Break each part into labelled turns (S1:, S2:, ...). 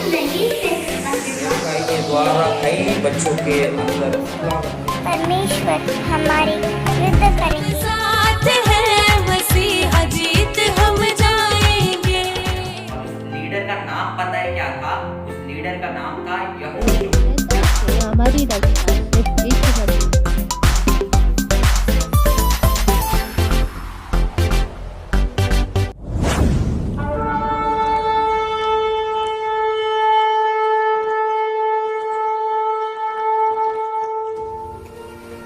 S1: सेवकाई के द्वारा कई बच्चों के अंदर
S2: परमेश्वर हमारे युद्ध करेंगे।
S3: साथ है मसीहा, जीत हम जाएंगे।
S4: उस लीडर का नाम पता है क्या था? उस लीडर का नाम था यहोशू।
S5: हमारी रक्षा यीशु मसीह।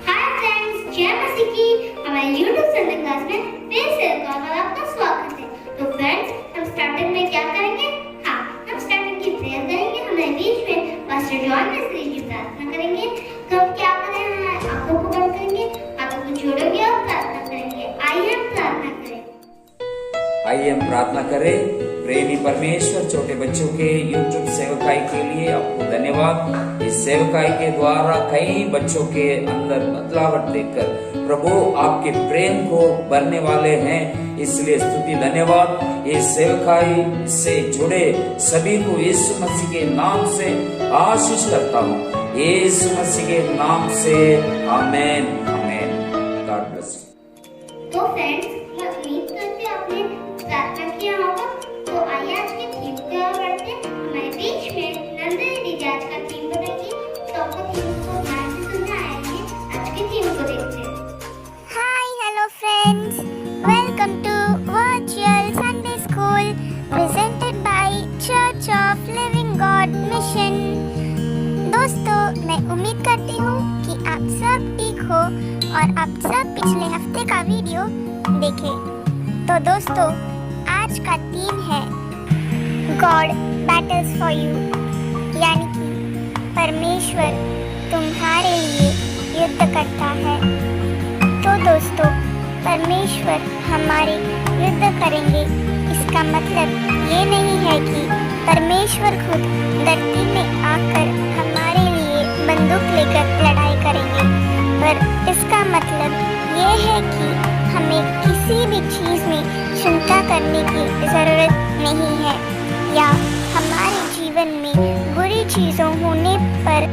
S2: हाय फ्रेंड्स, जय मसीह की हमारे YouTube संडे क्लास में फिर से एक बार आपका स्वागत है। तो फ्रेंड्स, हम स्टार्टिंग में क्या करेंगे? हाँ, हम स्टार्टिंग की प्रेयर करेंगे। हमारे बीच में पास्टर जॉन मिस्त्री की प्रार्थना करेंगे। तो हम क्या करेंगे? आंखों को बंद करेंगे, हाथों को जोड़ेंगे और प्रार्थना करेंगे। आइए हम प्रार्थना करें।
S1: आइए हम प्रार्थना करें। प्रेमी परमेश्वर, छोटे बच्चों के यूट्यूब सेवकाई के लिए आपको धन्यवाद। इस सेवकाई के द्वारा कई बच्चों के अंदर बदलावट देखकर प्रभु आपके प्रेम को भरने वाले हैं, इसलिए स्तुति धन्यवाद। इस सेवकाई से जुड़े सभी को यीशु मसीह के नाम से आशीष करता हूँ, यीशु मसीह के नाम से आमेन आमेन। God bless you.
S2: तो फ्रेंड्स, मैं उम्मीद करती हूँ आपने प्रार्थना किया होगा। तो आइए आज के थीम की ओर बढ़ते हैं। हमारे बीच में नंदनी दीदी आज का थीम बताएंगी। तो आपको थीम को ध्यान से सुनना आएंगे। आज की थीम को देखते हैं। Hi hello friends, welcome to virtual Sunday school presented by church of living God mission. दोस्तों, मैं उम्मीद करती हूँ कि आप सब ठीक हो और आप सब पिछले हफ्ते का वीडियो देखें। तो दोस्तों, आज का थीम है गॉड बैटल्स फॉर यू, यानी कि परमेश्वर तुम्हारे लिए युद्ध करता है। तो दोस्तों, परमेश्वर हमारे युद्ध करेंगे, इसका मतलब ये नहीं है कि परमेश्वर खुद धरती में आकर हमारे लिए बंदूक लेकर लड़ाई करेंगे, पर इसका मतलब ये है कि हमें किसी भी चीज़ में चिंता करने की ज़रूरत नहीं है, या हमारे जीवन में बुरी चीज़ों होने पर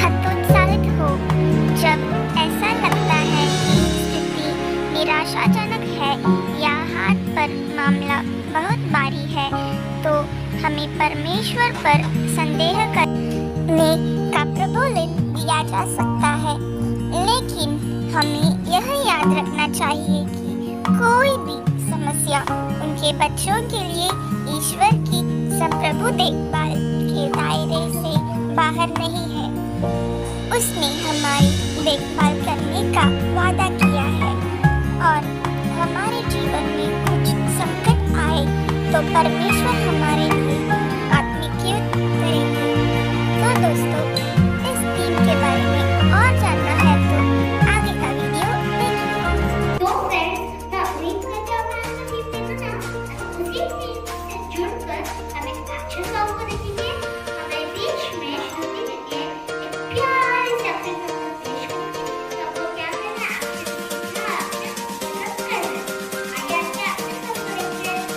S2: हतोत्साहित हो। जब ऐसा लगता है कि स्थिति निराशाजनक है या हाथ पर मामला बहुत भारी है, तो हमें परमेश्वर पर संदेह करने का प्रबोधन दिया जा सकता है। लेकिन हमें यह याद रखना चाहिए कि कोई भी समस्या उनके बच्चों के लिए ईश्वर की संप्रभु देखभाल के दायरे से बाहर नहीं है। उसने हमारी देखभाल करने का वादा किया है, और हमारे जीवन में कुछ संकट आए तो परमेश्वर हमारे लिए आत्मिक युद्ध करेंगे। तो दोस्तों, इस टीम के बारे में और जानना है तो आगे का वीडियो देखिए। तो फ्रेंड्स, मैं उम्मीद करती हूँ आपने आज का टीम देखा ना। उसी टीम से जुड़कर हम एक एक्शन सॉन्ग को देखेंगे। हमारे बीच में श्रुति देती है एक प्यारी सी अपनी फिल्म को पेश करेंगे। तो आपको क्या करना है? एक्शन करना है। आइए आज के एक्शन सॉन्ग को देखते हैं।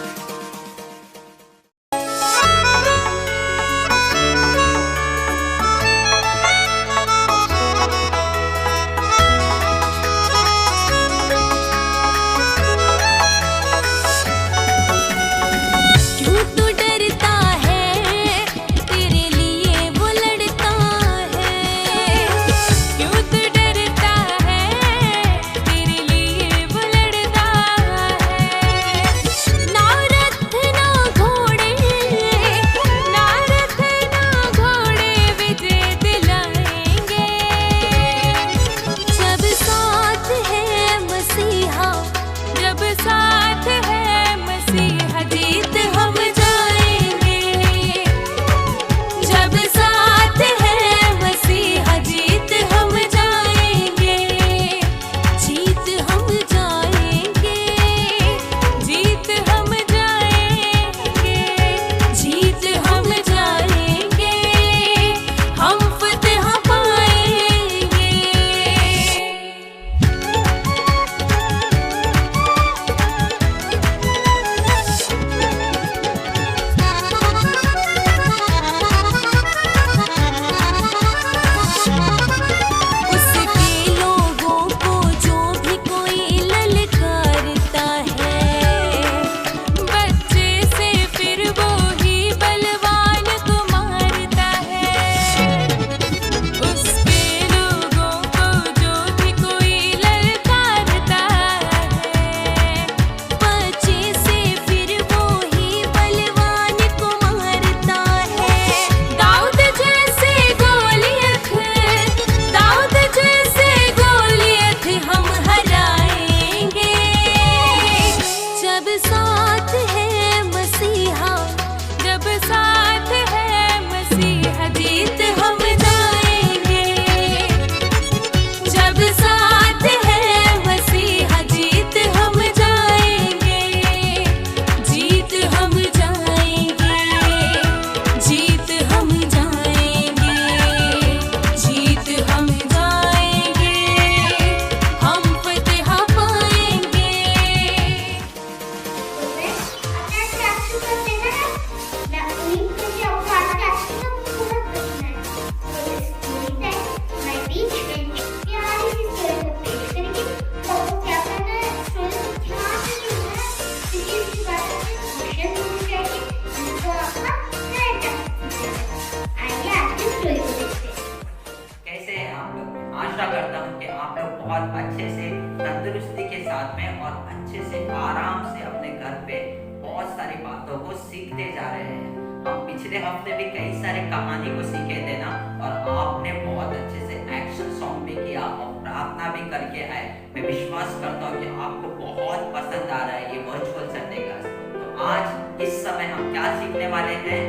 S4: सारी बातों को सीखते जा रहे हैं। हम पिछले हफ्ते भी कई सारे कहानी को सीखे थे ना, और आपने बहुत अच्छे से एक्शन सॉन्ग भी किया और प्रार्थना भी करके आए। मैं विश्वास करता हूँ कि आपको बहुत पसंद आ रहा है ये वर्चुअल संडे क्लास। तो आज इस समय हम क्या सीखने वाले हैं?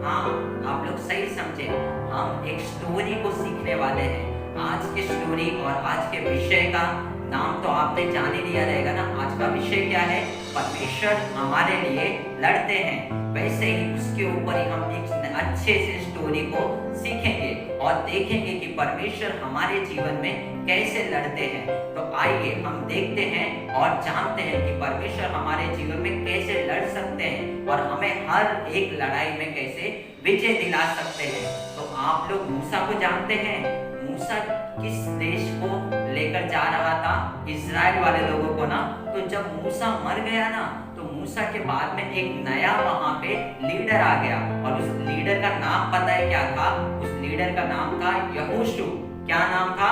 S4: हाँ, आप लोग सही समझे, हम एक स्टोरी को सीखने वाले हैं। आज की स्टोरी और आज के विषय का नाम तो आपने जान ही लिया रहेगा ना। आज का विषय क्या है? परमेश्वर हमारे लिए लड़ते हैं। वैसे ही उसके ऊपर ही हम एक अच्छे से स्टोरी को सीखेंगे और देखेंगे कि परमेश्वर हमारे जीवन में कैसे लड़ते हैं। तो आइए हम देखते हैं और जानते हैं कि परमेश्वर हमारे जीवन में कैसे लड़ सकते हैं और हमें हर एक लड़ाई में कैसे विजय दिला सकते हैं। तो आप लोग मूसा को जानते हैं? मूसा किस देश को लेकर जा रहा था? इजराइल वाले लोगों को ना। तो जब मूसा मर गया ना, तो मूसा के बाद में एक नया वहां पे लीडर आ गया, और उस लीडर का नाम पता है क्या था? उस लीडर का नाम था यहोशू। क्या नाम था?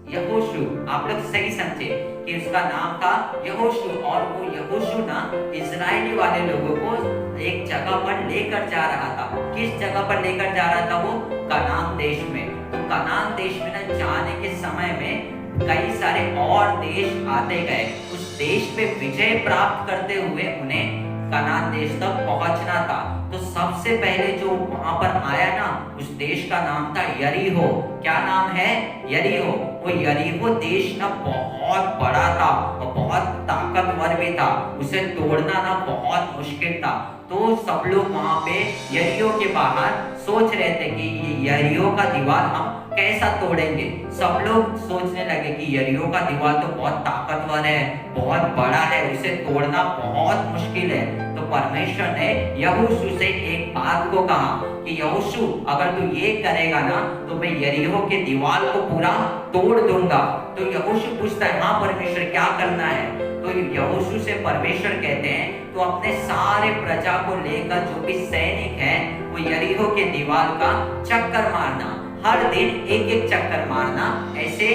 S4: यहोशू। आप लोग सही समझे कि उसका नाम था यहोशू। और वो यहोशू ना इजराइली वाले लोगों को एक जगह पर लेकर जा रहा था। किस जगह पर लेकर जा रहा था? वो कनान देश में। तो कनान देश में ना जाने के समय में कई सारे और देश आते गए। उस देश पे विजय प्राप्त करते हुए उन्हें कनान देश तक पहुंचना था। तो सबसे पहले जो वहां पर आया ना, उस देश का नाम था यरीहो। क्या नाम है? यरीहो। वो यरीहो देश ना बहुत बड़ा था और बहुत ताकतवर भी था। उसे तोड़ना ना बहुत मुश्किल था। तो सब लोग वहां पे यरीहो के बाहर सोच रहे थे कि ये यरीहो का दीवार हम कैसा तोड़ेंगे। सब लोग सोचने लगे कि यरीहो का दीवार तो बहुत ताकतवर है, बहुत बड़ा है, उसे तोड़ना बहुत मुश्किल है। तो परमेश्वर ने यहोशू से एक बात को कहा कि यहोशू, अगर तू ये करेगा ना तो मैं यरीहो के दीवार को पूरा तोड़ दूंगा। तो यहोशू पूछता है, हाँ परमेश्वर क्या करना है? तो यहोशू से परमेश्वर कहते हैं, तो अपने सारे प्रजा को लेकर जो भी सैनिक हैं वो यरीहो के दीवार का चक्कर मारना। हर दिन एक एक चक्कर मारना, ऐसे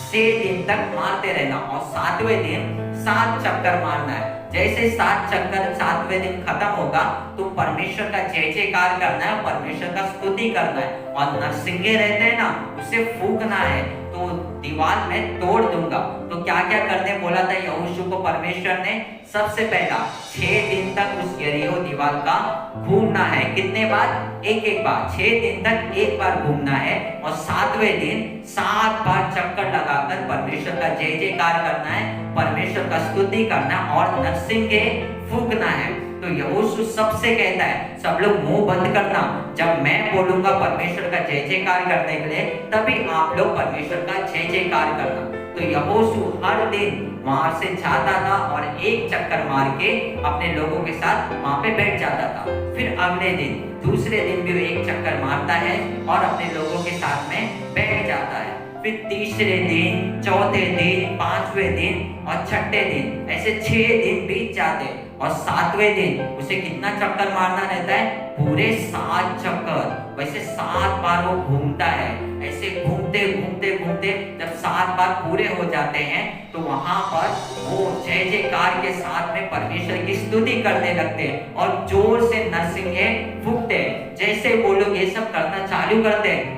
S4: 6 दिन तक मारते रहना, और 7वें दिन 7 चक्कर मारना है। जैसे 7 चक्कर 7वें दिन खत्म होगा तो परमेश्वर का जय जयकार करना है, परमेश्वर का स्तुति करना है, और नरसिंगे रहते हैं ना, उसे फूकना है, तो दीवार में तोड़ दूंगा। तो क्या क्या करने बोला था यहोशू को परमेश्वर ने? सबसे पहला 6 दिन तक उस यरीहो दीवार का घूमना है। कितने बार? एक एक बार। 6 दिन तक एक बार घूमना है, और 7वें दिन 7 बार चक्कर लगाकर परमेश्वर का जय जयकार करना है, परमेश्वर का स्तुति करना और नरसिंगे फूकना है। तो यहोशू सबसे कहता है, सब लोग मुंह बंद करना, जब मैं बोलूंगा परमेश्वर का जय जयकार करने के लिए, तभी आप लोग परमेश्वर का जय जयकार करना। तो यहोशू हर दिन वहां से जाता था और एक चक्कर मार के अपने लोगों के साथ वहां पे बैठ जाता था। फिर अगले दिन, दूसरे दिन भी एक चक्कर मारता है और अपने लोगों के साथ में बैठ जाता है। फिर तीसरे दिन, चौथे दिन, 5वें दिन और 6ठे दिन, ऐसे 6 दिन बीत जाते, और 7वें दिन उसे कितना चक्कर मारना रहता है? पूरे 7 चक्कर। वैसे 7 बार वो घूमता है। ऐसे घूमते घूमते घूमते जब 7 बार पूरे हो जाते हैं तो वहां पर वो जय जयकार के साथ में परमेश्वर की स्तुति करने लगते हैं और जोर से नरसिंगे फूकते हैं। जैसे वो लोग ये सब करना चालू करते हैं,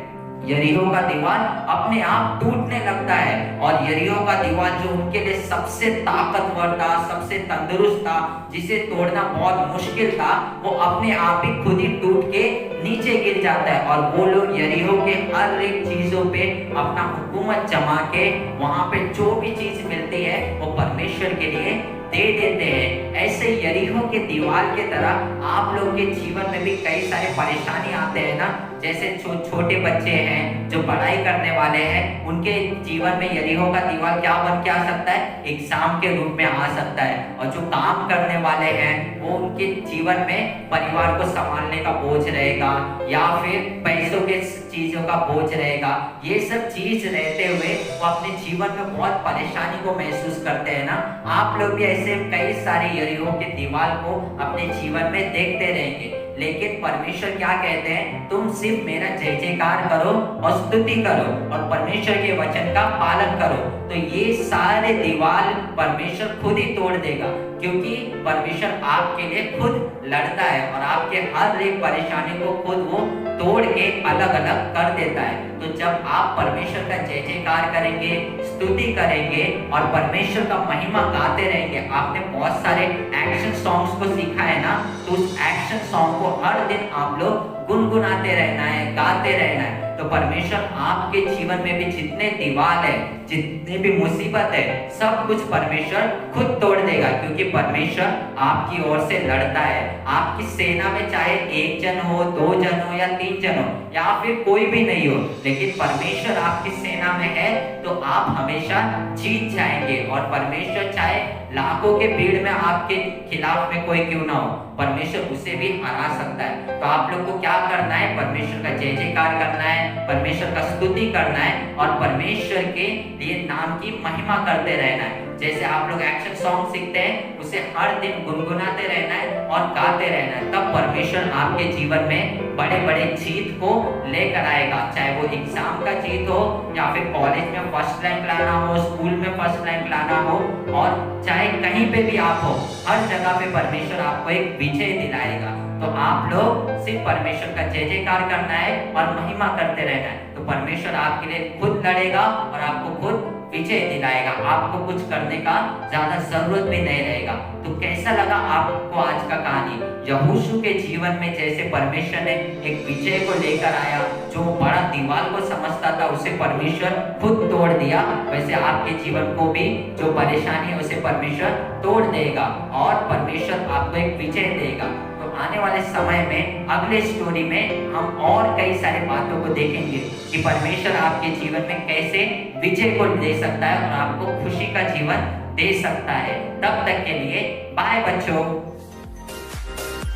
S4: यरीहो का दीवार अपने आप टूटने लगता है, और यरीहो का दीवार जो उनके लिए सबसे ताकतवर था, सबसे तंदुरुस्त था, जिसे तोड़ना बहुत मुश्किल था, वो अपने आप ही खुद ही टूट के नीचे गिर जाता है। और वो लोग यरीहो के हर एक चीजों पे अपना हुकूमत जमा के वहां पे जो भी चीज मिलती है वो परमेश्वर के लिए दे देते हैं। ऐसे यरीहो के दीवार के तरह आप लोग के जीवन में भी कई सारे परेशानी आते हैं ना। जैसे छोटे बच्चे हैं जो पढ़ाई करने वाले हैं, उनके जीवन में यरीहो का दीवार क्या बन के आ सकता है? एग्जाम के रूप में आ सकता है। और जो काम करने वाले हैं वो उनके जीवन में परिवार को संभालने का बोझ रहेगा, या फिर पैसों के चीजों का बोझ रहेगा। ये सब चीज रहते हुए वो अपने जीवन में बहुत परेशानी को महसूस करते हैं ना। आप लोग भी ऐसे कई सारे यरीहो के दीवार को अपने जीवन में देखते रहेंगे। लेकिन परमेश्वर क्या कहते हैं, तुम सिर्फ मेरा जय जयकार करो और स्तुति करो और परमेश्वर के वचन का पालन करो, तो ये सारे दीवार परमेश्वर खुद ही तोड़ देगा, क्योंकि परमेश्वर आपके लिए खुद लड़ता है और आपके हर एक परेशानी को खुद वो तोड़ के अलग अलग कर देता है। तो जब आप परमेश्वर का जय जयकार करेंगे, स्तुति करेंगे और परमेश्वर का महिमा गाते रहेंगे, आपने बहुत सारे एक्शन सॉन्ग्स को सीखा है ना, तो उस एक्शन सॉन्ग को हर दिन आप लोग गुनगुनाते रहना है, गाते रहना है, तो परमेश्वर आपके जीवन में भी जितने दीवार है, जितने भी मुसीबत है, सब कुछ परमेश्वर खुद तोड़ देगा, क्योंकि परमेश्वर आपकी ओर से लड़ता है। आपकी सेना में चाहे 1 जन हो, 2 जन हो या 3 जन हो या फिर कोई भी नहीं हो, लेकिन परमेश्वर आपकी सेना में है तो आप हमेशा जीत जाएंगे। और परमेश्वर चाहे लाखों के भीड़ में आपके खिलाफ में कोई क्यों ना हो, परमेश्वर उसे भी हरा सकता है। तो आप लोग को क्या करना है, परमेश्वर का जय जयकार करना है, परमेश्वर का स्तुति करना है और परमेश्वर के लिए नाम की महिमा करते रहना है। जैसे आप लोग एक्शन सॉन्ग सीखते हैं, उसे हर दिन गुनगुनाते रहना है और गाते रहना है, तब परमेश्वर आपके जीवन में बड़े बड़े जीत को लेकर आएगा। चाहे वो एग्जाम का जीत हो या फिर कॉलेज में फर्स्ट रैंक लाना हो, स्कूल में फर्स्ट रैंक लाना हो, और चाहे कहीं पे भी आप हो, हर जगह पे परमेश्वर आपको एक विजय दिलाएगा। तो आप लोग सिर्फ परमेश्वर का जय जयकार करना है और महिमा करते रहना है, तो परमेश्वर आपके लिए खुद लड़ेगा और आपको खुद विजय दिलाएगा। आपको कुछ करने का ज्यादा जरूरत भी नहीं रहेगा। तो कैसा लगा आपको आज का कहानी? यहोशू के जीवन में जैसे परमेश्वर ने एक विजय को लेकर आया, जो बड़ा दीवार को समझता था उसे परमेश्वर खुद तोड़ दिया, वैसे आपके जीवन को भी जो परेशानी है उसे परमेश्वर तोड़ देगा और परमेश्वर आपको एक विजय देगा। तो आने वाले समय में अगले स्टोरी में हम और कई सारे बातों को देखेंगे कि परमेश्वर आपके जीवन में कैसे विजय को दे सकता है और आपको खुशी का जीवन दे सकता है। तब तक के लिए बाय बच्चों।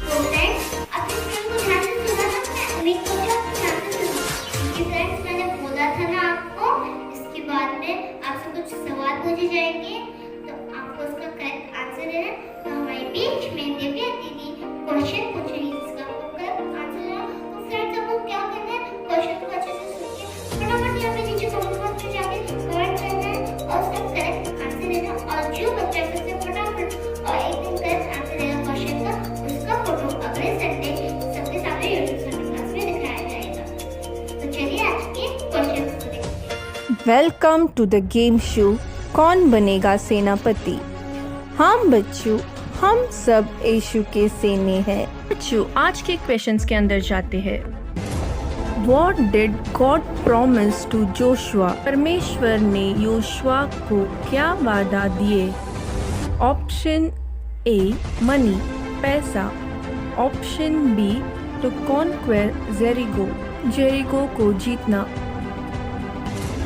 S2: तो फ्रेंड्स, अपने स्क्रीन को ध्यान से सुना था, मैं उम्मीद करती हूँ आप ध्यान से सुना। क्योंकि फ्रेंड्स, मैंने बोला था ना आपको, इसके बाद में आपसे कुछ सवाल पूछे जाएंगे, तो आपको उसका करेक्ट आंसर देना है। तो हमारे बीच में दिव्या दीदी क्वेश्चन पूछेंगी, जिसका आपको करेक्ट आंसर देना है। तो फ्रेंड्स, आपको क्या करना है, क्वेश्चन को अच्छे से सुन के फटाफट यहाँ पे नीचे कमेंट बॉक्स में जाके कमेंट करना है और उसका करेक्ट आंसर देना। और जो बच्चा सबसे फटाफट और एकदम करेक्ट आंसर देगा क्वेश्चन का, उसका फोटो अगले संडे सबके सामने यूट्यूब संडे क्लास में दिखाया जाएगा। तो चलिए आज के क्वेश्चन को देखते हैं।
S5: Welcome to the game show कौन बनेगा सेनापति। हम बच्चों, हम सब यीशु के सेने हैं।
S6: बच्चों, आज के क्वेश्चंस के अंदर जाते हैं।
S5: What did God promise to Joshua? परमेश्वर ने योशुआ को क्या वादा दिए? ऑप्शन ए मनी, पैसा। Option B to conquer Jericho, Jericho को जीतना।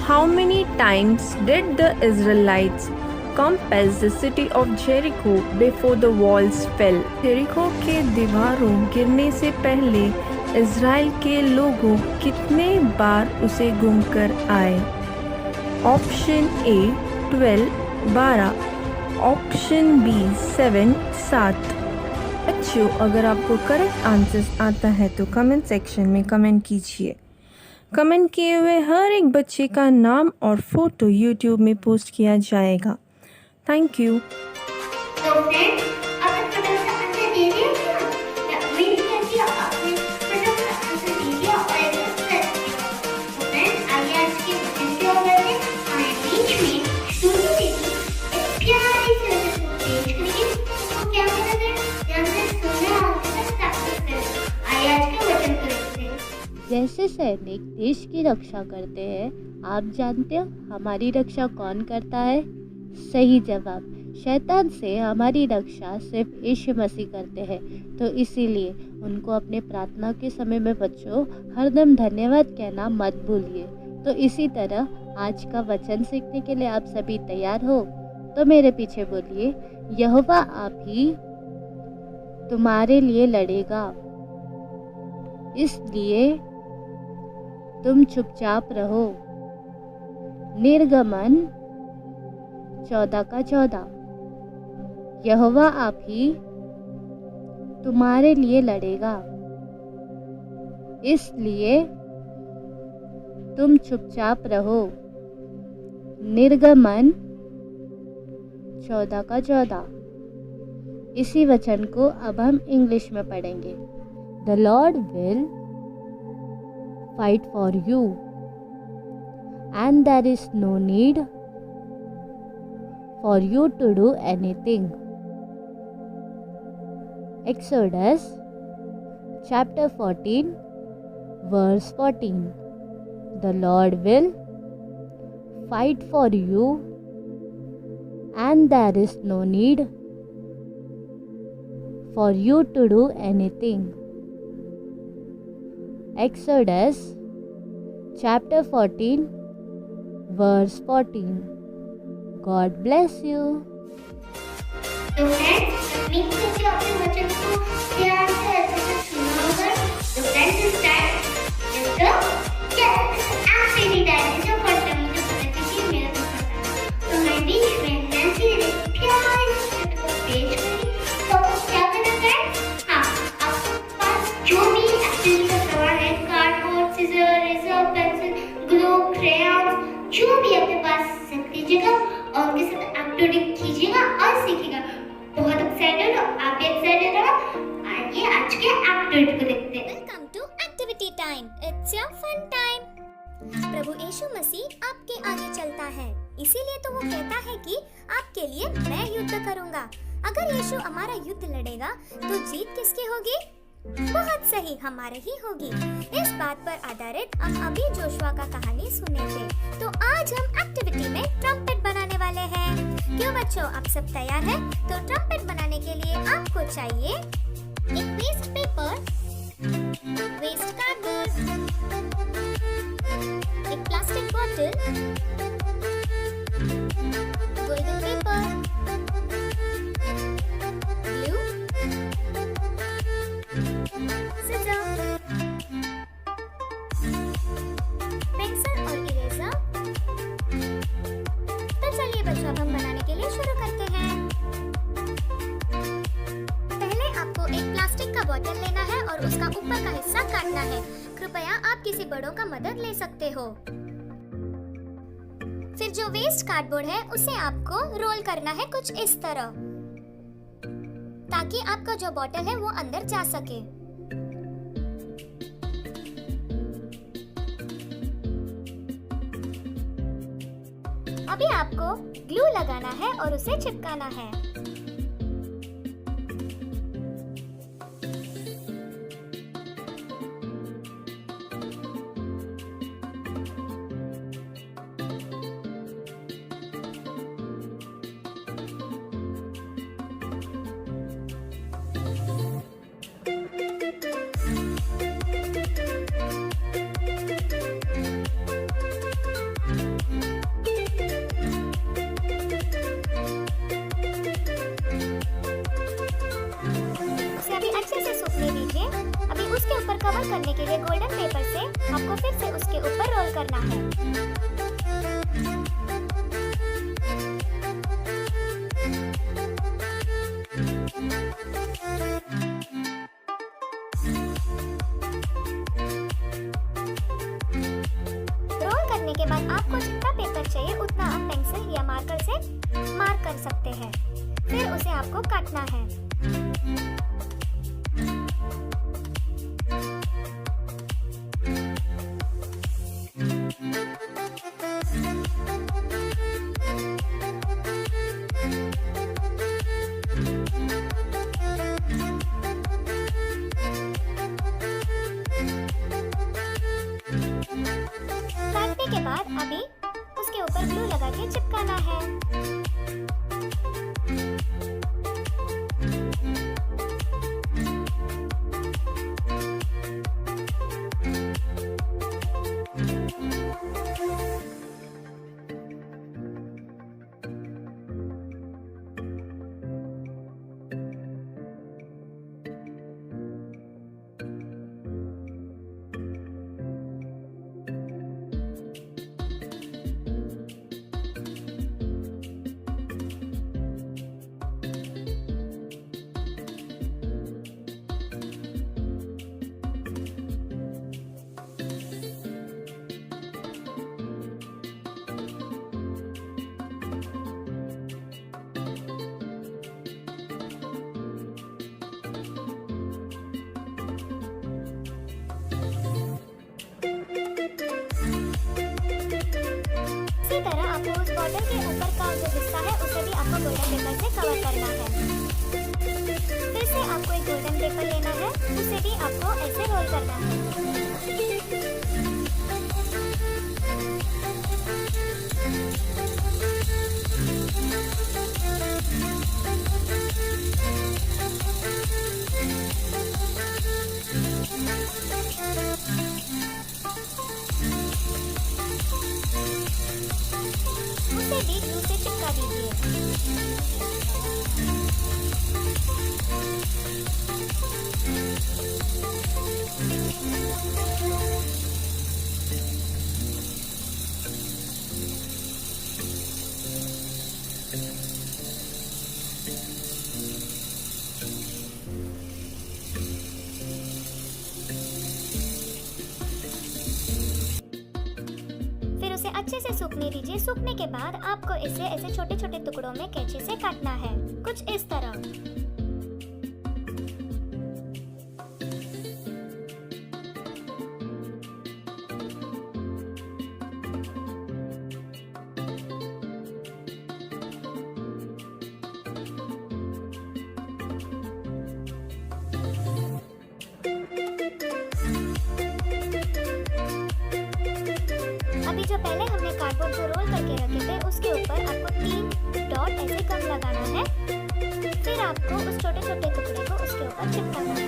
S5: How many times did the Israelites compass the city of Jericho before the walls fell? Jericho के दीवारों गिरने से पहले इज़राइल के लोगों कितने बार उसे घूमकर आए? Option A 12, 12। Option B 7, 7। बच्चों, अगर आपको करेक्ट आंसर्स आता है तो कमेंट सेक्शन में कमेंट कीजिए। कमेंट किए हुए हर एक बच्चे का नाम और फोटो यूट्यूब में पोस्ट किया जाएगा। Thank you.
S2: तो फ्रेंड्स, आपने फटाफट आंसर दे दिया क्या? मैं उम्मीद करती हूँ आपने फटाफट आंसर दे दिया और एकदम सच दिया। तो फ्रेंड्स, आइए आज के क्वेश्चन की ओर बढ़ते हैं। हमारे बीच में स्टूडियो दीदी एक प्यारी सी रचना पेश करेगी। तो क्या पता है, ध्यान से सुनना और उनके साथ प्रैक्टिस करें। आइए आज के क्वेश्चन को देखते हैं।
S7: जैसे सैनिक देश की रक्षा करते हैं, आप जानते हो हमारी रक्षा कौन करता है? सही जवाब, शैतान से हमारी रक्षा सिर्फ यीशु मसीह करते हैं। तो इसीलिए उनको अपने प्रार्थना के समय में बच्चों हरदम धन्यवाद कहना मत भूलिए। तो इसी तरह आज का वचन सीखने के लिए आप सभी तैयार हो? तो मेरे पीछे बोलिए, यहोवा आप ही तुम्हारे लिए लड़ेगा, इसलिए तुम चुपचाप रहो। निर्गमन 14:14। यहोवा आप ही तुम्हारे लिए लड़ेगा, इसलिए तुम चुपचाप रहो। निर्गमन 14:14। इसी वचन को अब हम इंग्लिश में पढ़ेंगे। The lord will fight for you and there is no need for you to do anything. Exodus chapter 14 verse 14. The Lord will fight for you and there is no need for you to do anything. Exodus chapter 14 verse 14. God bless you.
S2: तो friends, उम्मीद करती हूँ आपने वचन को प्यार से अच्छे से सुना होगा। तो फ्रेंड्स, इस टाइम एक्टिविटी टाइम जो फर्स्ट टाइम मुझे पता थी कि मेरा तो पता। तो मैं बीच में नैंसी ने प्यार से को पेश करी। तो क्या करना फ्रेंड्स? हाँ, आपके पास जो भी एक्टिविटी का सामान है, cardboard, scissor, eraser, pencil, glue, crayons, जो भी आपके पास सब कीजिएगा और उनके साथ एक्टिविटी कीजिएगा और सीखिएगा। बहुत एक्साइटेड हो, आप भी एक्साइटेड हो? आइए आज के एक्टिविटी को देखते हैं।
S8: Welcome to activity time. It's your fun time. प्रभु यीशु मसीह आपके आगे चलता है, इसीलिए तो वो कहता है कि आपके लिए मैं युद्ध करूंगा। अगर यीशु हमारा युद्ध लड़ेगा तो जीत किसकी होगी? बहुत सही, हमारे ही होगी। इस बात पर आधारित हम अभी जोशुआ का कहानी सुने थे। तो आज हम एक्टिविटी में ट्रम्पेट बनाने वाले हैं। क्यों बच्चों, आप सब तैयार हैं? तो ट्रम्पेट बनाने के लिए आपको चाहिए एक वेस्ट पेपर, वेस्ट कार्डबोर्ड, एक plastic bottle, golden paper, glue, scissors, pencil और इरेजर। तो चलिए बच्चों, अब हम बनाने के लिए शुरू करते हैं। पहले आपको एक प्लास्टिक का बोतल लेना है और उसका ऊपर का हिस्सा काटना है। कृपया आप किसी बड़ों का मदद ले सकते हो। फिर जो वेस्ट कार्डबोर्ड है उसे आपको रोल करना है कुछ इस तरह, ताकि आपका जो बोतल है वो अंदर जा सके। अभी आपको ग्लू लगाना है और उसे चिपकाना है। अच्छे से सूखने दीजिए। अभी उसके ऊपर कवर करने के लिए गोल्डन पेपर से आपको फिर से उसके ऊपर रोल करना है। रोल करने के बाद आपको जितना पेपर चाहिए उतना आप पेंसिल या मार्कर से मार्क कर सकते हैं। फिर उसे आपको काटना है। काटने के बाद अभी उसके ऊपर ग्लू लगा के चिपकाना है। बॉटल के ऊपर का जो हिस्सा है उसे भी आपको गोल्डन पेपर से कवर करना है। फिर से आपको एक गोल्डन पेपर लेना है, उसे भी आपको ऐसे रोल करना है। उसे भी ग्लू से चिपका दीजिए। फिर उसे अच्छे से सूखने दीजिए। सूखने के बाद आपको इसे ऐसे छोटे छोटे टुकड़ों में कैंची से काटना है, कुछ इस तरह। अभी जो पहले हमने कार्डबोर्ड को रोल करके रखे थे उसके ऊपर आपको 3 डॉट ऐसे गम लगाना है। फिर आपको उस छोटे छोटे टुकड़े को उसके ऊपर चिपकाना है।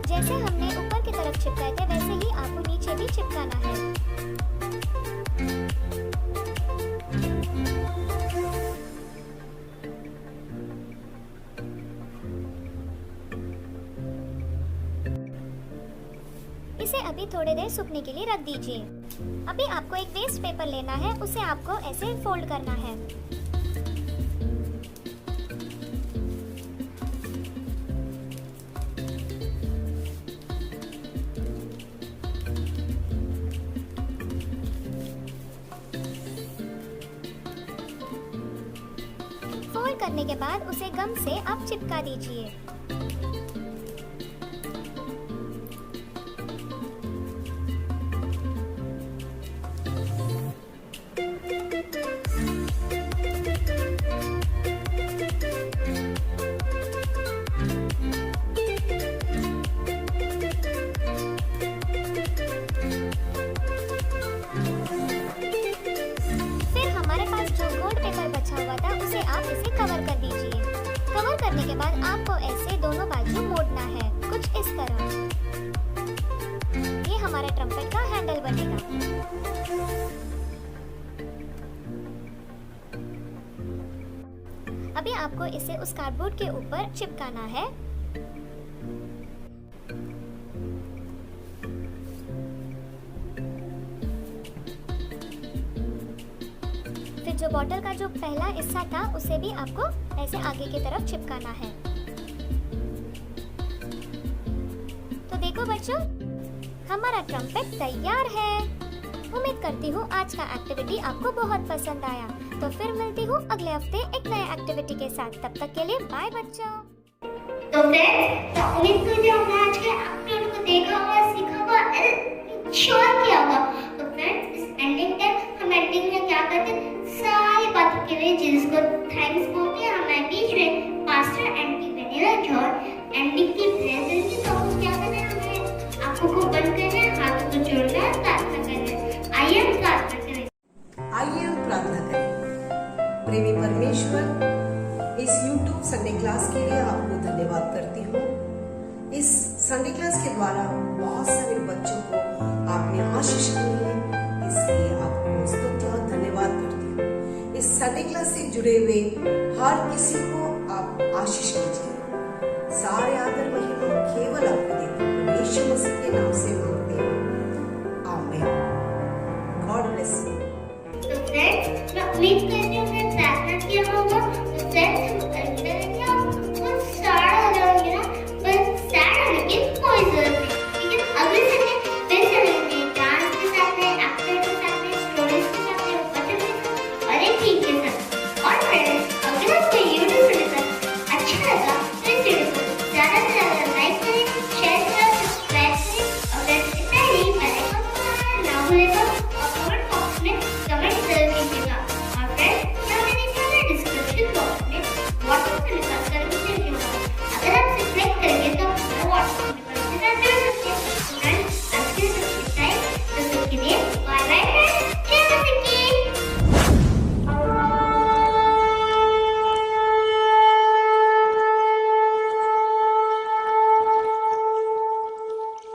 S8: जैसे हमने ऊपर की तरफ चिपकाए थे वैसे ही आपको नीचे भी चिपकाना है। इसे अभी थोड़ी देर सूखने के लिए रख दीजिए। अभी आपको एक वेस्ट पेपर लेना है, उसे आपको ऐसे फोल्ड करना है। फोल्ड करने के बाद उसे गम से आप चिपका दीजिए। हुआ था उसे आप इसे कवर कर दीजिए। कवर करने के बाद आपको ऐसे दोनों बाजू मोड़ना है, कुछ इस तरह। ये हमारा ट्रम्पेट का हैंडल बनेगा। अभी आपको इसे उस कार्डबोर्ड के ऊपर चिपकाना है। जो बॉटल का जो पहला हिस्सा था उसे भी आपको ऐसे आगे की तरफ चिपकाना है। तो देखो बच्चों, हमारा ट्रम्पेट तैयार है। उम्मीद करती हूँ आज का एक्टिविटी आपको बहुत पसंद आया। तो फिर मिलती हूँ अगले हफ्ते एक नए एक्टिविटी के साथ। तब तक के लिए बाय बच्चों।
S2: तो फ्रेंड्स, उम्मीद करती हूँ हमने आज के एक्टिविटी को देखा होगा, सीखा होगा, श्योर किया होगा। तो फ्रेंड्स, इस एंडिंग टाइम हम एंडिंग में क्या करते हैं, सारी बातों के लिए जिसको थैंक्स बोलते हैं। हमारे बीच में pastor anti vanilla George ending की प्रेयर करेंगे। तो हम क्या करना है, हमें आंखों को बंद करना है, हाथों को जोड़ना है, प्रार्थना करना है। आइए हम प्रार्थना करें।
S9: आइए हम प्रार्थना करें। प्रेमी परमेश्वर, इस YouTube संडे क्लास के लिए आपको धन्यवाद करती हूँ। इस संडे क्लास के द्वारा बहुत सारे बच्चों को आपने आशीष दी है, इसलिए आपको स्तुति और धन्यवाद करती हूँ। इस संडे क्लास से जुड़े हुए हर किसी को आप आशीष कीजिए। सारे आदर महिमा केवल आपको देते हैं, यीशु मसीह के नाम से मांगते हैं, आमीन। God bless you.
S2: तो फ्रेंड्स, मैं उम्मीद